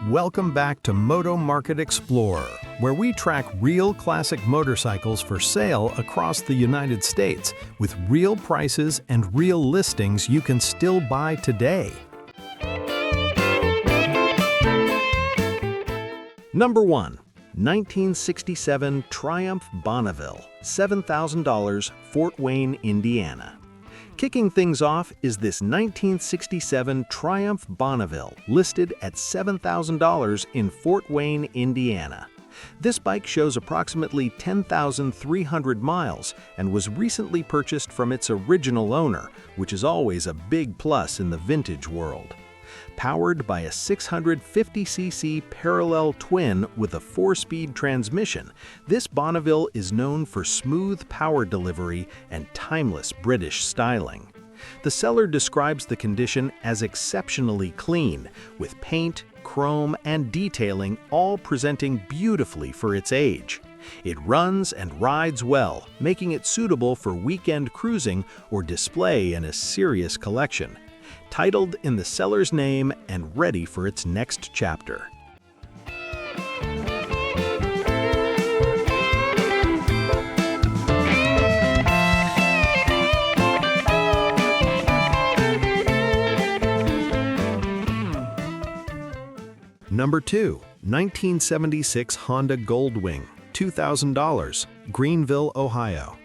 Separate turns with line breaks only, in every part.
Welcome back to Moto Market Explorer, where we track real classic motorcycles for sale across the United States with real prices and real listings you can still buy today. Number 1. 1967 Triumph Bonneville, $7,000, Fort Wayne, Indiana. Kicking things off is this 1967 Triumph Bonneville, listed at $7,000 in Fort Wayne, Indiana. This bike shows approximately 10,300 miles and was recently purchased from its original owner, which is always a big plus in the vintage world. Powered by a 650cc parallel twin with a 4-speed transmission, this Bonneville is known for smooth power delivery and timeless British styling. The seller describes the condition as exceptionally clean, with paint, chrome, and detailing all presenting beautifully for its age. It runs and rides well, making it suitable for weekend cruising or display in a serious collection. Titled in the seller's name and ready for its next chapter. Number 2. 1976 Honda Goldwing, $2,000, Greenville, Ohio.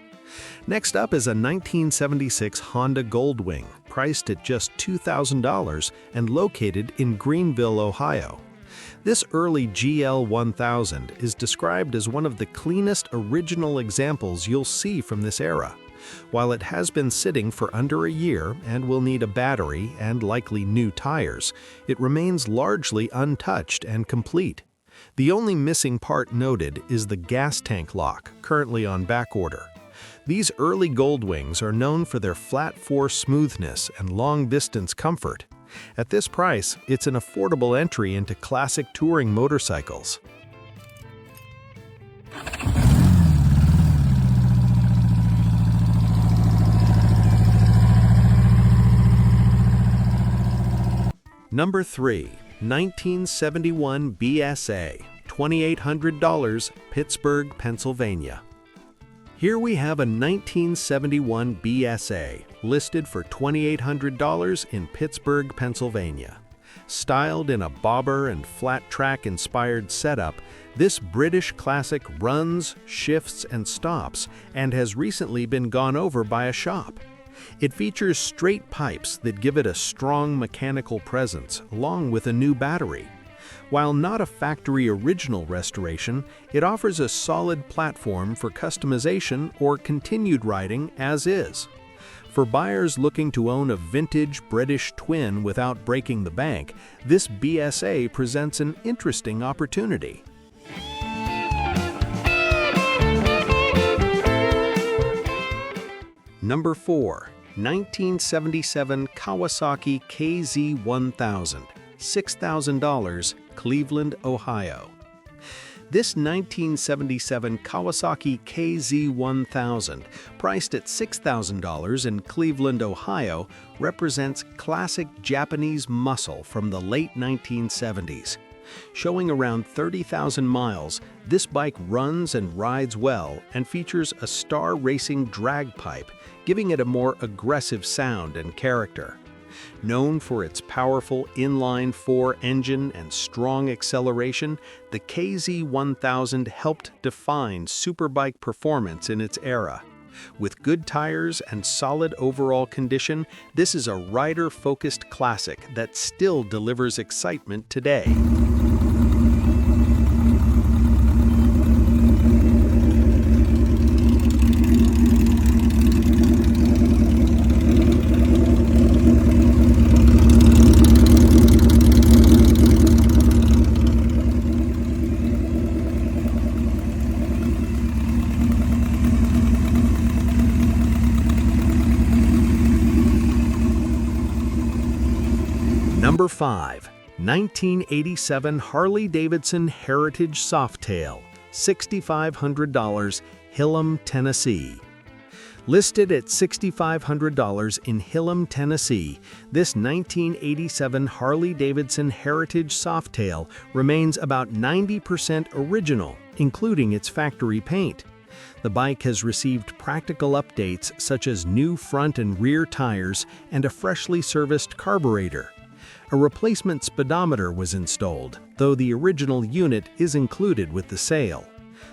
Next up is a 1976 Honda Goldwing, priced at just $2,000 and located in Greenville, Ohio. This early GL1000 is described as one of the cleanest original examples you'll see from this era. While it has been sitting for under a year and will need a battery and likely new tires, it remains largely untouched and complete. The only missing part noted is the gas tank lock, currently on backorder. These early Goldwings are known for their flat-4 smoothness and long-distance comfort. At this price, it's an affordable entry into classic touring motorcycles. Number 3. 1971 BSA, $2,800, Pittsburgh, Pennsylvania. Here we have a 1971 BSA, listed for $2,800 in Pittsburgh, Pennsylvania. Styled in a bobber and flat track inspired setup, this British classic runs, shifts, and stops, and has recently been gone over by a shop. It features straight pipes that give it a strong mechanical presence, along with a new battery. While not a factory original restoration, it offers a solid platform for customization or continued riding as is. For buyers looking to own a vintage British twin without breaking the bank, this BSA presents an interesting opportunity. Number 4. 1977 Kawasaki KZ1000, $6,000, Cleveland, Ohio. This 1977 Kawasaki KZ1000, priced at $6,000 in Cleveland, Ohio, represents classic Japanese muscle from the late 1970s. Showing around 30,000 miles, this bike runs and rides well and features a Star Racing drag pipe, giving it a more aggressive sound and character. Known for its powerful inline-4 engine and strong acceleration, the KZ1000 helped define superbike performance in its era. With good tires and solid overall condition, this is a rider-focused classic that still delivers excitement today. Number 5. 1987 Harley Heritage Softail, $6,500, Hillam, Tennessee. Listed at $6,500 in Hillam, Tennessee, this 1987 Harley-Davidson Heritage Softail remains about 90% original, including its factory paint. The bike has received practical updates such as new front and rear tires and a freshly serviced carburetor. A replacement speedometer was installed, though the original unit is included with the sale.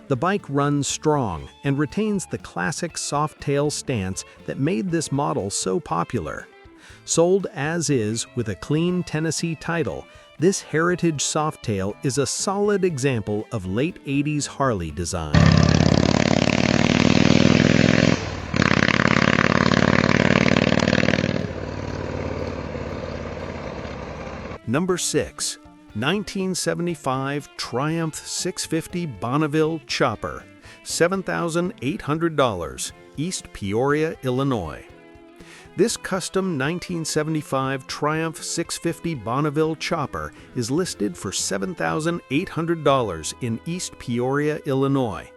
The bike runs strong and retains the classic soft-tail stance that made this model so popular. Sold as is with a clean Tennessee title, this Heritage Softail is a solid example of late 80s Harley design. Number 6. 1975 Triumph 650 Bonneville Chopper, $7,800, East Peoria, Illinois. This custom 1975 Triumph 650 Bonneville Chopper is listed for $7,800 in East Peoria, Illinois.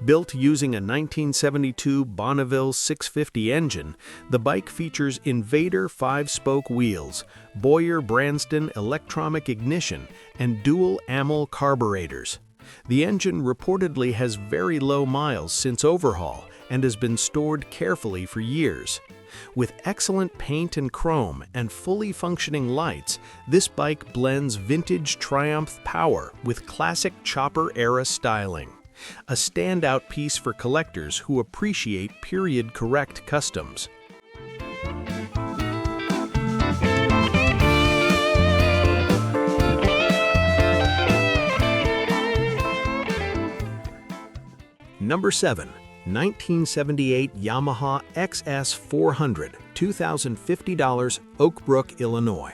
Built using a 1972 Bonneville 650 engine, the bike features Invader 5-spoke wheels, Boyer-Branston electronic ignition, and dual AML carburetors. The engine reportedly has very low miles since overhaul and has been stored carefully for years. With excellent paint and chrome and fully functioning lights, this bike blends vintage Triumph power with classic chopper-era styling. A standout piece for collectors who appreciate period-correct customs. Number 7. 1978 Yamaha XS400, $2,050, Oak Brook, Illinois.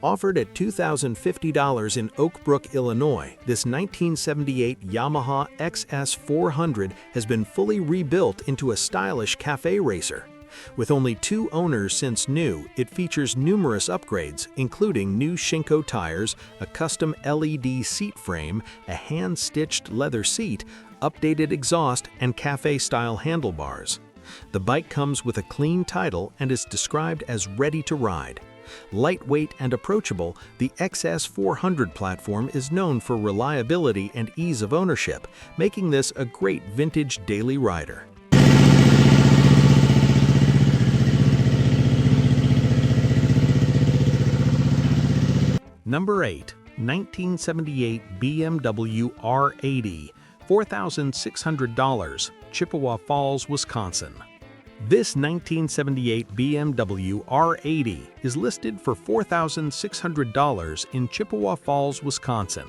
Offered at $2,050 in Oak Brook, Illinois, this 1978 Yamaha XS400 has been fully rebuilt into a stylish cafe racer. With only 2 owners since new, it features numerous upgrades, including new Shinko tires, a custom LED seat frame, a hand-stitched leather seat, updated exhaust, and cafe-style handlebars. The bike comes with a clean title and is described as ready to ride. Lightweight and approachable, the XS400 platform is known for reliability and ease of ownership, making this a great vintage daily rider. Number 8. 1978 BMW R80, $4,600, Chippewa Falls, Wisconsin. This 1978 BMW R80 is listed for $4,600 in Chippewa Falls, Wisconsin.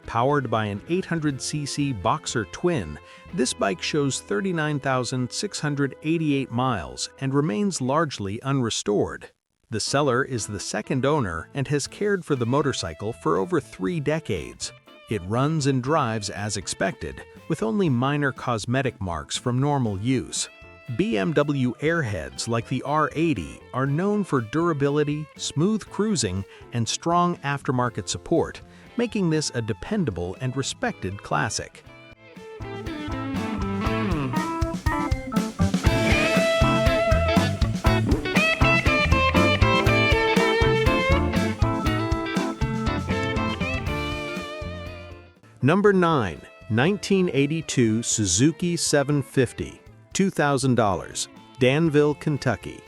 Powered by an 800cc Boxer twin, this bike shows 39,688 miles and remains largely unrestored. The seller is the second owner and has cared for the motorcycle for over 3 decades. It runs and drives as expected, with only minor cosmetic marks from normal use. BMW airheads like the R80 are known for durability, smooth cruising, and strong aftermarket support, making this a dependable and respected classic. Number 9. 1982 Suzuki 750, $2,000, Danville, Kentucky.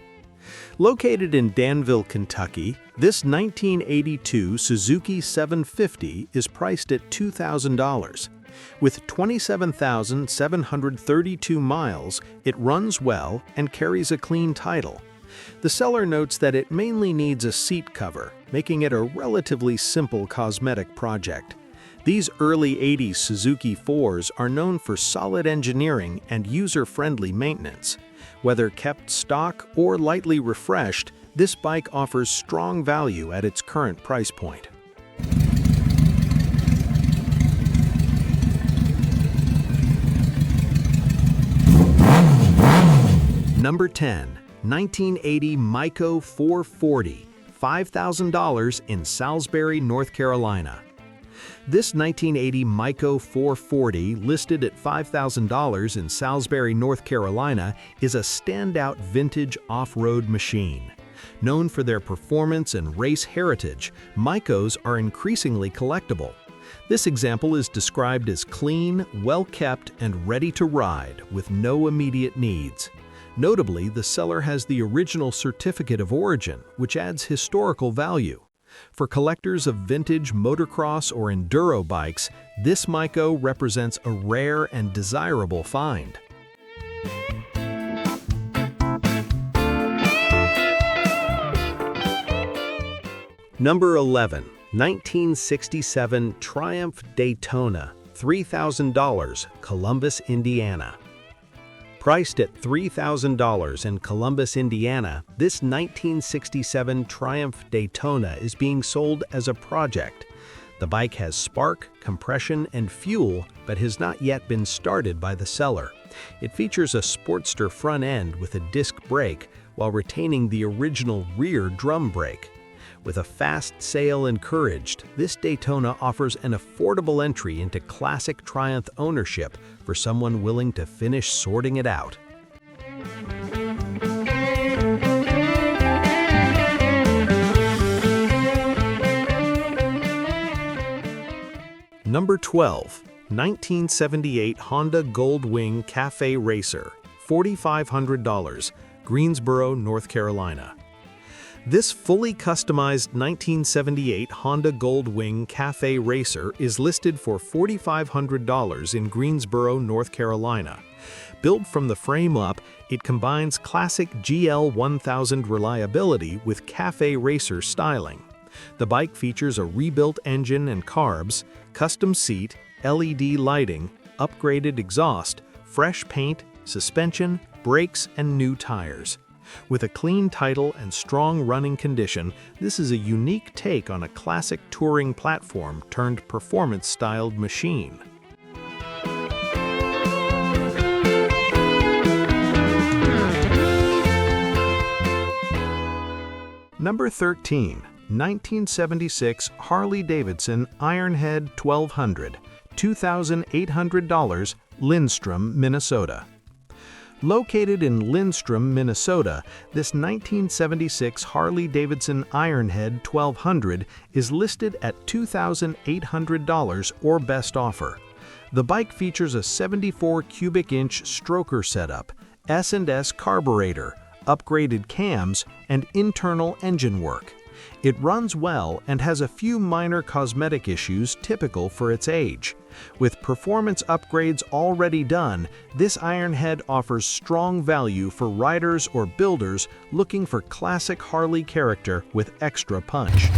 Located in Danville, Kentucky, this 1982 Suzuki 750 is priced at $2,000. With 27,732 miles, it runs well and carries a clean title. The seller notes that it mainly needs a seat cover, making it a relatively simple cosmetic project. These early 80s Suzuki 4s are known for solid engineering and user-friendly maintenance. Whether kept stock or lightly refreshed, this bike offers strong value at its current price point. Number 10. 1980 Maico 440, $5,000 in Salisbury, North Carolina. This 1980 Maico 440, listed at $5,000 in Salisbury, North Carolina, is a standout vintage off-road machine. Known for their performance and race heritage, Maicos are increasingly collectible. This example is described as clean, well-kept, and ready to ride, with no immediate needs. Notably, the seller has the original certificate of origin, which adds historical value. For collectors of vintage motocross or enduro bikes, this Maico represents a rare and desirable find. Number 11. 1967 Triumph Daytona, $3,000, Columbus, Indiana. Priced at $3,000 in Columbus, Indiana, this 1967 Triumph Daytona is being sold as a project. The bike has spark, compression, and fuel, but has not yet been started by the seller. It features a Sportster front end with a disc brake, while retaining the original rear drum brake. With a fast sale encouraged, this Daytona offers an affordable entry into classic Triumph ownership for someone willing to finish sorting it out. Number 12. 1978 Honda Goldwing Cafe Racer, $4,500, Greensboro, North Carolina. This fully customized 1978 Honda Goldwing Cafe Racer is listed for $4,500 in Greensboro, North Carolina. Built from the frame up, it combines classic GL1000 reliability with cafe racer styling. The bike features a rebuilt engine and carbs, custom seat, LED lighting, upgraded exhaust, fresh paint, suspension, brakes, and new tires. With a clean title and strong running condition, this is a unique take on a classic touring platform turned performance-styled machine. Number 13. 1976 Harley-Davidson Ironhead 1200, $2,800, Lindstrom, Minnesota. Located in Lindstrom, Minnesota, this 1976 Harley-Davidson Ironhead 1200 is listed at $2,800 or best offer. The bike features a 74 cubic inch stroker setup, S&S carburetor, upgraded cams, and internal engine work. It runs well and has a few minor cosmetic issues typical for its age. With performance upgrades already done, this Ironhead offers strong value for riders or builders looking for classic Harley character with extra punch.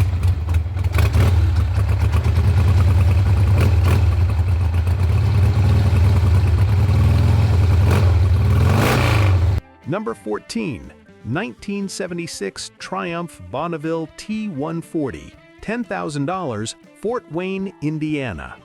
Number 14. 1976 Triumph Bonneville T140, $10,000, Fort Wayne, Indiana.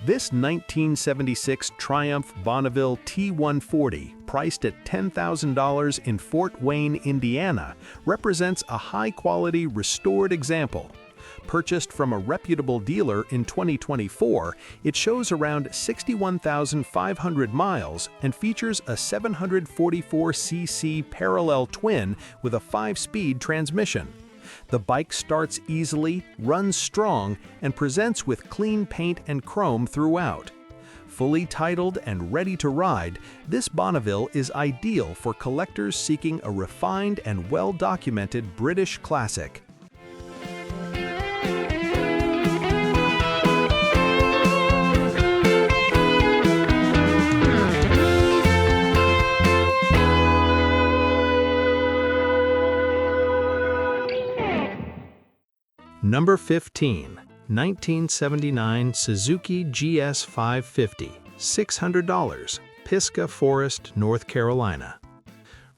This 1976 Triumph Bonneville T140, priced at $10,000 in Fort Wayne, Indiana, represents a high-quality restored example. Purchased from a reputable dealer in 2024, it shows around 61,500 miles and features a 744cc parallel twin with a 5-speed transmission. The bike starts easily, runs strong, and presents with clean paint and chrome throughout. Fully titled and ready to ride, this Bonneville is ideal for collectors seeking a refined and well-documented British classic. Number 15. 1979 Suzuki GS550, $600, Pisgah Forest, North Carolina.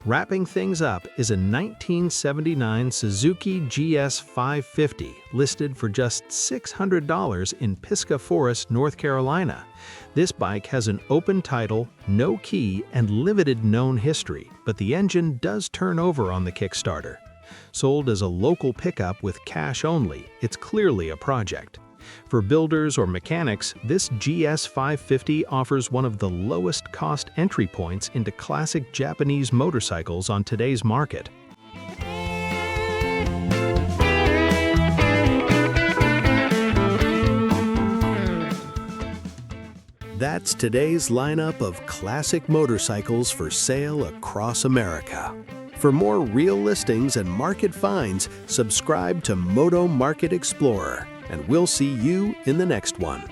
Wrapping things up is a 1979 Suzuki GS550 listed for just $600 in Pisgah Forest, North Carolina. This bike has an open title, no key, and limited known history, but the engine does turn over on the Kickstarter. Sold as a local pickup with cash only, it's clearly a project. For builders or mechanics, this GS550 offers one of the lowest cost entry points into classic Japanese motorcycles on today's market. That's today's lineup of classic motorcycles for sale across America. For more real listings and market finds, subscribe to Moto Market Explorer, and we'll see you in the next one.